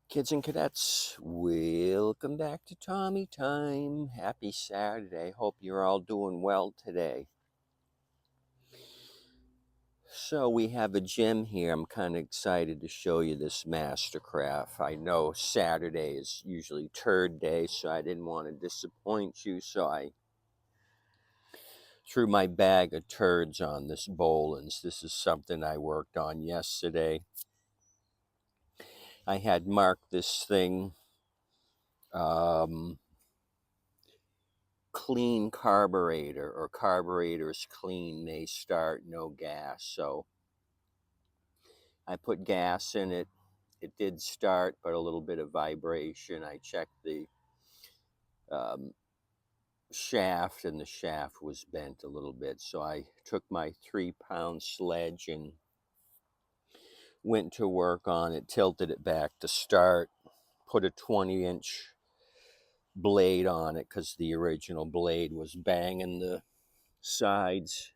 Kids and cadets, welcome back to Tommy Time. Happy Saturday. Hope you're all doing well today. So we have a gym here. I'm kind of excited to show you this MasterCraft. I know Saturday is usually turd day, so I didn't want to disappoint you. So I threw my bag of turds on this Boland's. This is something I worked on yesterday. I had marked this thing clean carburetor, or carburetors clean, may start, no gas. So I put gas in it. It did start, but a little bit of vibration. I checked the shaft, and the shaft was bent a little bit. So I took my 3-pound sledge and went to work on it, tilted it back to start, put a 20-inch blade on it because the original blade was banging the sides.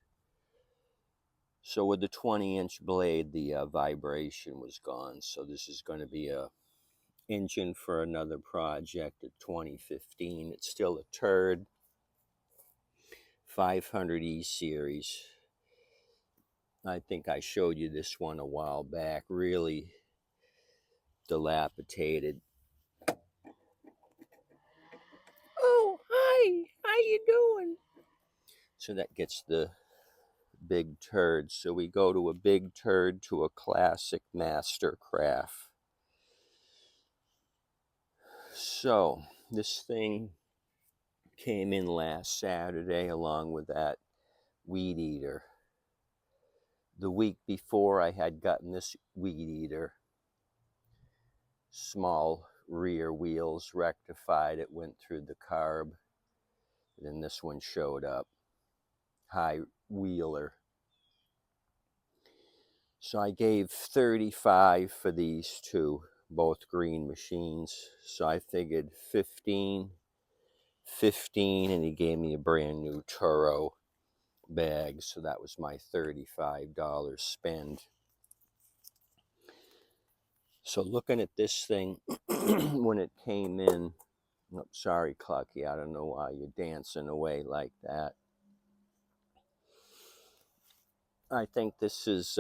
So with the 20-inch blade, the vibration was gone. So this is going to be a engine for another project, a 2015. It's still a turd, 500E series. I think I showed you this one a while back. Really dilapidated. Oh, hi. How you doing? So that gets the big turd. So we go to a big turd to a classic MasterCraft. So this thing came in last Saturday along with that weed eater. The week before, I had gotten this weed eater, small rear wheels, rectified it, went through the carb, and then this one showed up, high wheeler. So I gave $35 for these two, both green machines. So I figured 15, and he gave me a brand new Turo bag. So that was my $35 spend. So looking at this thing, when it came in, oh, sorry, Clucky, I don't know why you're dancing away like that. I think this is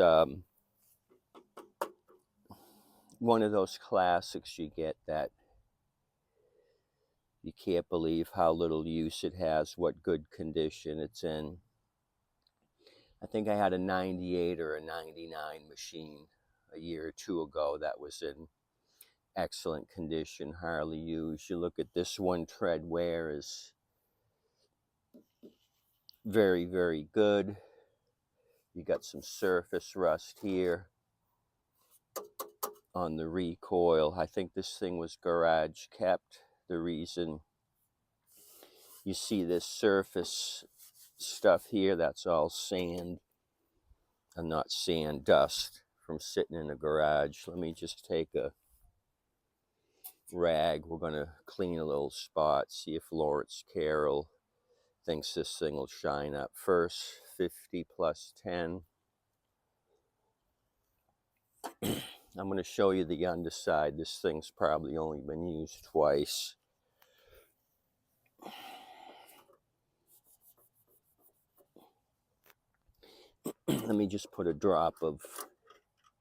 one of those classics you get that you can't believe how little use it has, what good condition it's in. I think I had a 98 or a 99 machine a year or two ago that was in excellent condition, hardly used. You look at this one, tread wear is very, very good. You got some surface rust here on the recoil. I think this thing was garage kept. The reason you see this surface stuff here, that's all sand, and not sand, dust from sitting in a garage. Let me just take a rag. We're going to clean a little spot, see if Lawrence Carroll thinks this thing will shine up. First 50 plus 10. I'm going to show you the underside. This thing's probably only been used twice. Let me just put a drop of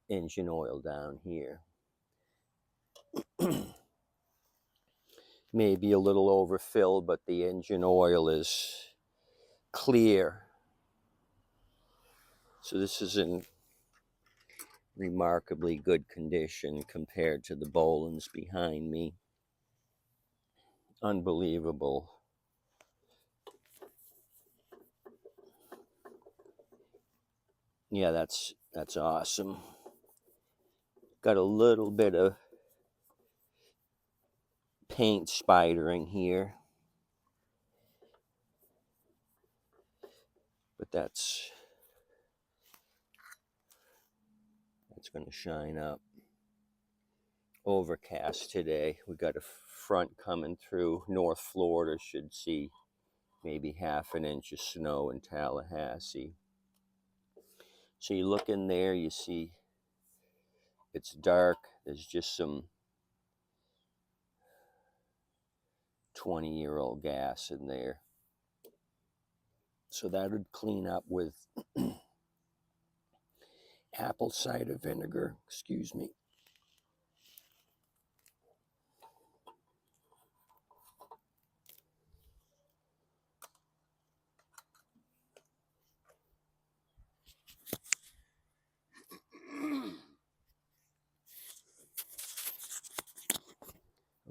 engine oil down here. Maybe a little overfilled, but the engine oil is clear. So this is in remarkably good condition compared to the Boland's behind me. Unbelievable. Yeah, that's awesome. Got a little bit of paint spidering here, but that's going to shine up. Overcast today. We got a front coming through. North Florida should see maybe half an inch of snow in Tallahassee. So you look in there, you see it's dark. There's just some 20-year-old gas in there. So that would clean up with apple cider vinegar, excuse me.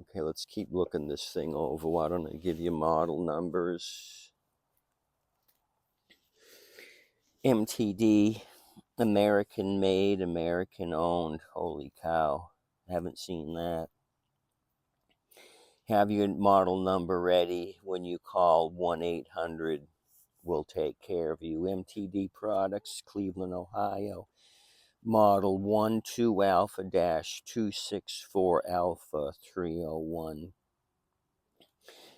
Okay, let's keep looking this thing over. Why don't I give you model numbers? MTD, American made, American owned. Holy cow, haven't seen that. Have your model number ready when you call 1-800. We'll take care of you. MTD Products, Cleveland, Ohio. Model 12 Alpha 264 Alpha 301.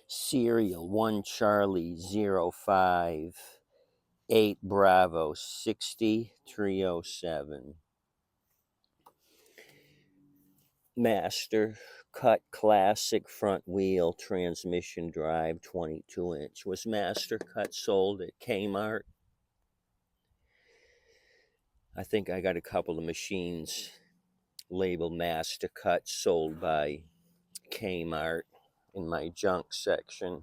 Serial 1 Charlie 05 8 Bravo 60 307. MasterCut Classic front wheel transmission drive 22-inch. Was MasterCut sold at Kmart? I think I got a couple of machines labeled MasterCut sold by Kmart in my junk section.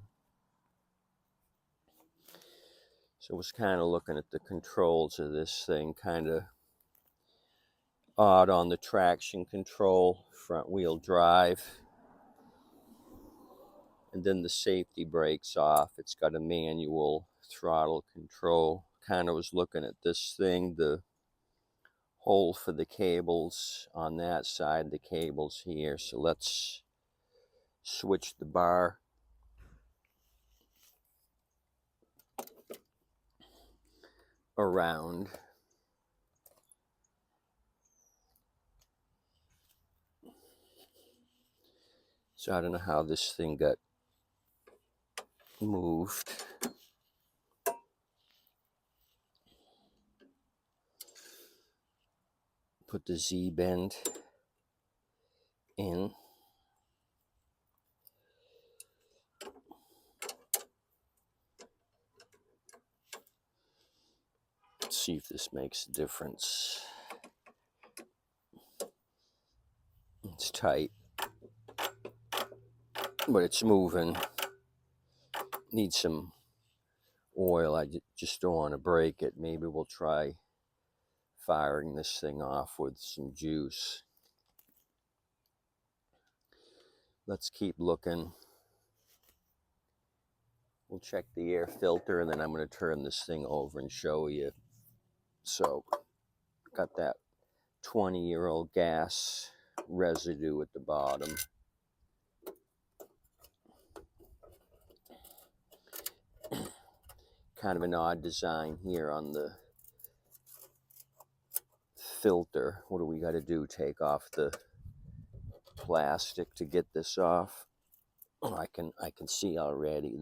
So I was kind of looking at the controls of this thing, kind of odd on the traction control, front wheel drive. And then the safety brakes off. It's got a manual throttle control. Kind of was looking at this thing, the hole for the cables on that side, the cables here. So let's switch the bar around. So I don't know how this thing got moved. Put the Z-bend in. Let's see if this makes a difference. It's tight, but it's moving. Needs some oil. I just don't want to break it. Maybe we'll try firing this thing off with some juice. Let's keep looking. We'll check the air filter, and then I'm going to turn this thing over and show you. So, got that 20-year-old gas residue at the bottom. Kind of an odd design here on the filter. What do we got to do? Take off the plastic to get this off. Oh, I can see already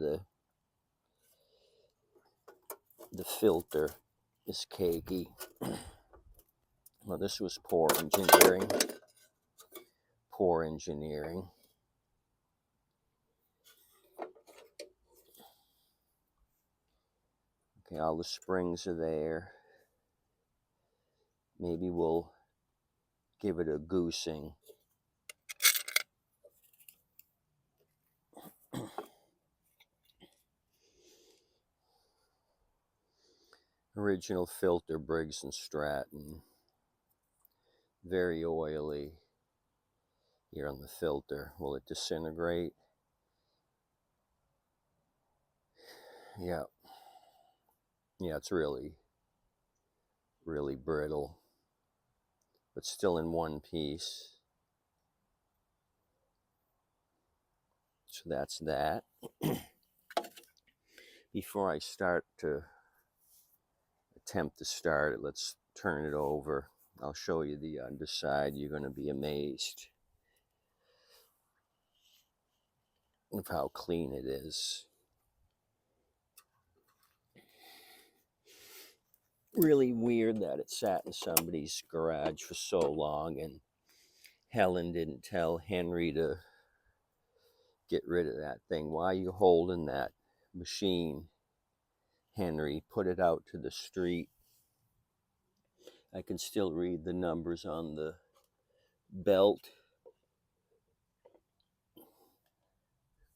the filter is cakey. Well, this was poor engineering. Poor engineering. Okay, all the springs are there. Maybe we'll give it a goosing. Original filter, Briggs and Stratton. Very oily here on the filter. Will it disintegrate? Yeah. Yeah, it's really, really brittle, but still in one piece. So that's that. Before I start to attempt to start it, let's turn it over. I'll show you the underside. You're going to be amazed of how clean it is. Really weird that it sat in somebody's garage for so long and Helen didn't tell Henry to get rid of that thing. Why are you holding that machine, Henry? Put it out to the street. I can still read the numbers on the belt.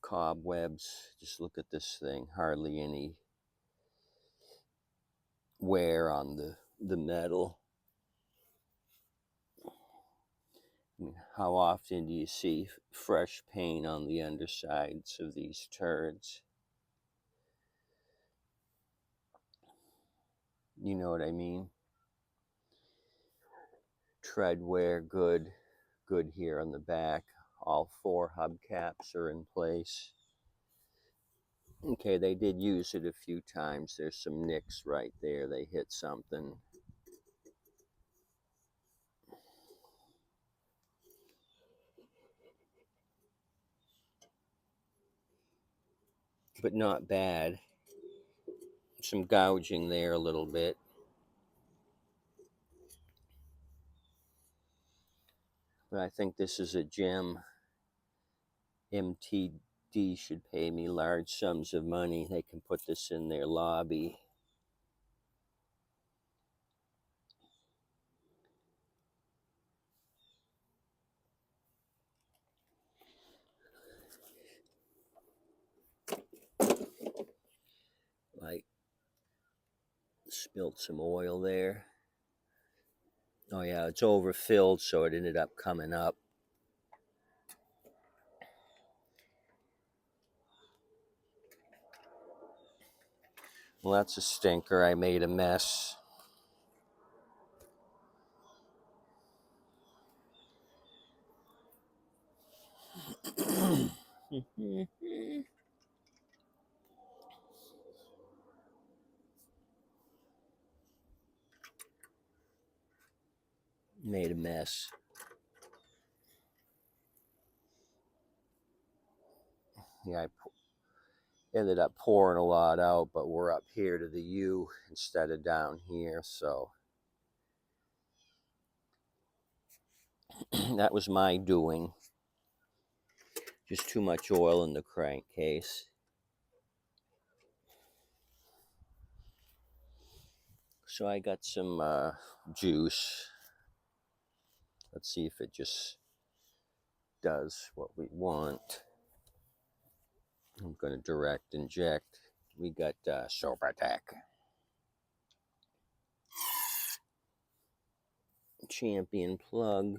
Cobwebs. Just look at this thing. Hardly any wear on the metal. I mean, how often do you see fresh paint on the undersides of these turds? You know what I mean? Tread wear good here on the back. All 4 hubcaps are in place. Okay, they did use it a few times. There's some nicks right there. They hit something. But not bad. Some gouging there a little bit. But I think this is a gem. MTD should pay me large sums of money. They can put this in their lobby. Like, spilled some oil there. Oh yeah, it's overfilled, so it ended up coming up. Well, that's a stinker. I made a mess. Made a mess. Yeah, I ended up pouring a lot out, but we're up here to the U instead of down here, so that was my doing. Just too much oil in the crankcase. So I got some juice. Let's see if it just does what we want. I'm going to direct inject. We got Super Attack. Champion plug.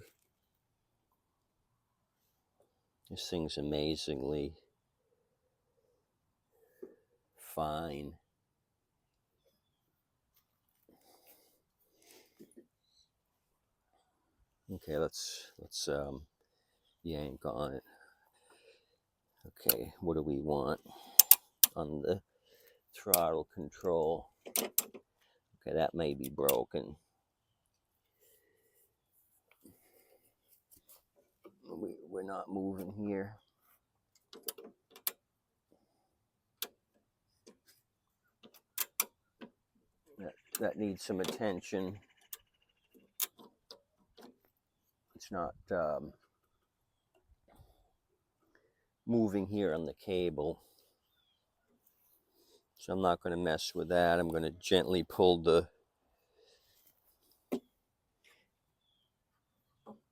This thing's amazingly fine. Okay, let's yank on it. Okay, what do we want on the throttle control? Okay, that may be broken. We're not moving here. That needs some attention. It's not moving here on the cable. So I'm not going to mess with that. I'm going to gently pull the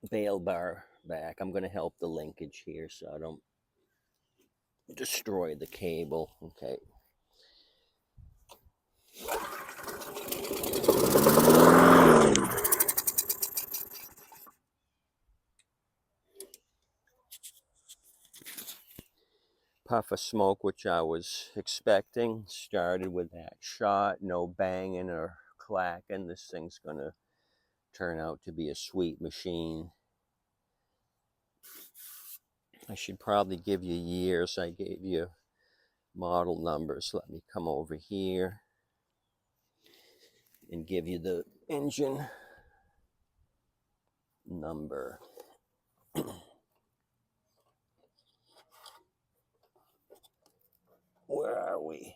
bail bar back. I'm going to help the linkage here so I don't destroy the cable. Okay. Puff of smoke, which I was expecting. Started with that shot. No banging or clacking. This thing's going to turn out to be a sweet machine. I should probably give you years. I gave you model numbers. Let me come over here and give you the engine number. Where are we?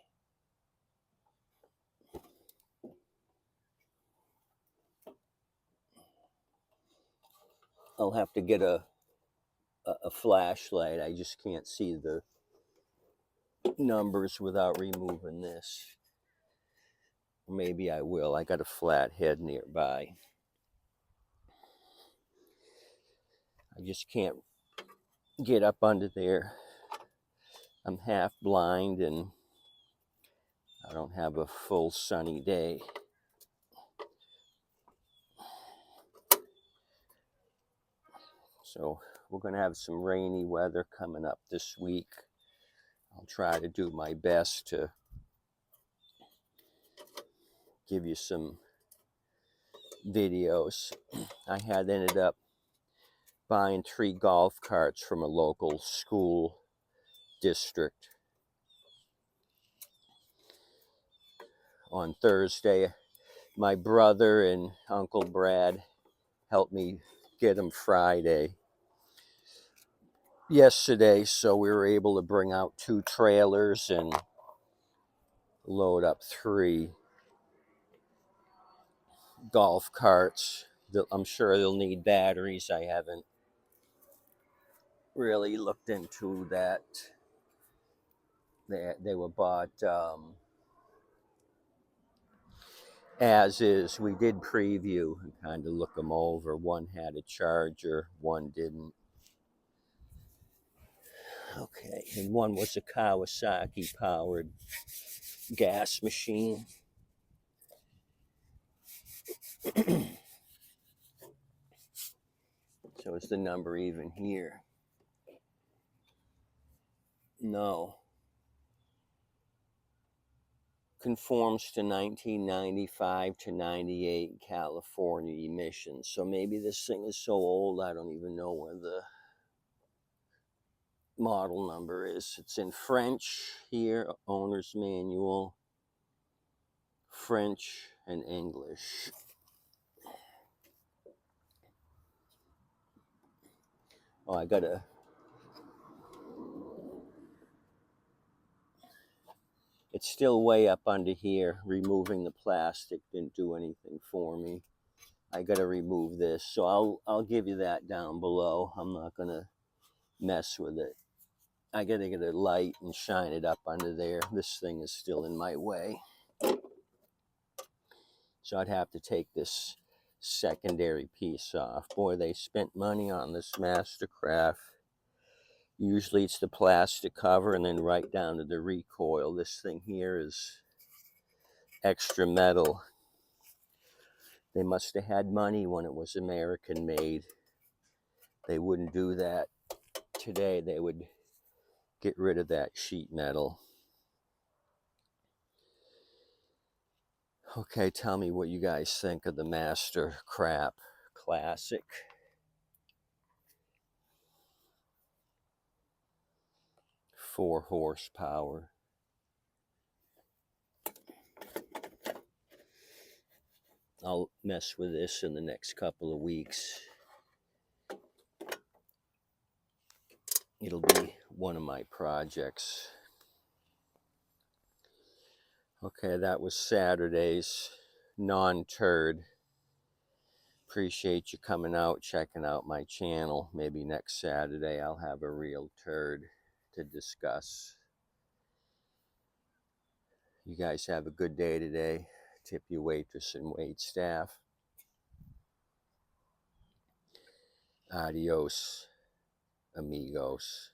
I'll have to get a a flashlight. I just can't see the numbers without removing this. Maybe I will. I got a flat head nearby. I just can't get up under there. I'm half blind and I don't have a full sunny day. So we're going to have some rainy weather coming up this week. I'll try to do my best to give you some videos. I had ended up buying 3 golf carts from a local school district. On Thursday, my brother and Uncle Brad helped me get them Friday. Yesterday, so we were able to bring out 2 trailers and load up 3 golf carts. I'm sure they'll need batteries. I haven't really looked into that. They were bought as is. We did preview and kind of look them over. One had a charger, one didn't. Okay, and one was a Kawasaki powered gas machine. So is the number even here? No. Conforms to 1995 to 98 California emissions. So maybe this thing is so old I don't even know where the model number is. It's in French here, owner's manual, French and English. Oh, I gotta. It's still way up under here. Removing the plastic didn't do anything for me. I gotta remove this, so I'll give you that down below. I'm not gonna mess with it. I gotta get a light and shine it up under there. This thing is still in my way. So I'd have to take this secondary piece off. Boy, they spent money on this MasterCraft. Usually it's the plastic cover and then right down to the recoil. This thing here is extra metal. They must have had money when it was American made. They wouldn't do that today. They would get rid of that sheet metal. Okay, tell me what you guys think of the MasterCraft Classic. 4 horsepower. I'll mess with this in the next couple of weeks. It'll be one of my projects. Okay, that was Saturday's non-turd. Appreciate you coming out, checking out my channel. Maybe next Saturday I'll have a real turd to discuss. You guys have a good day today. Tip your waitress and wait staff. Adios, amigos.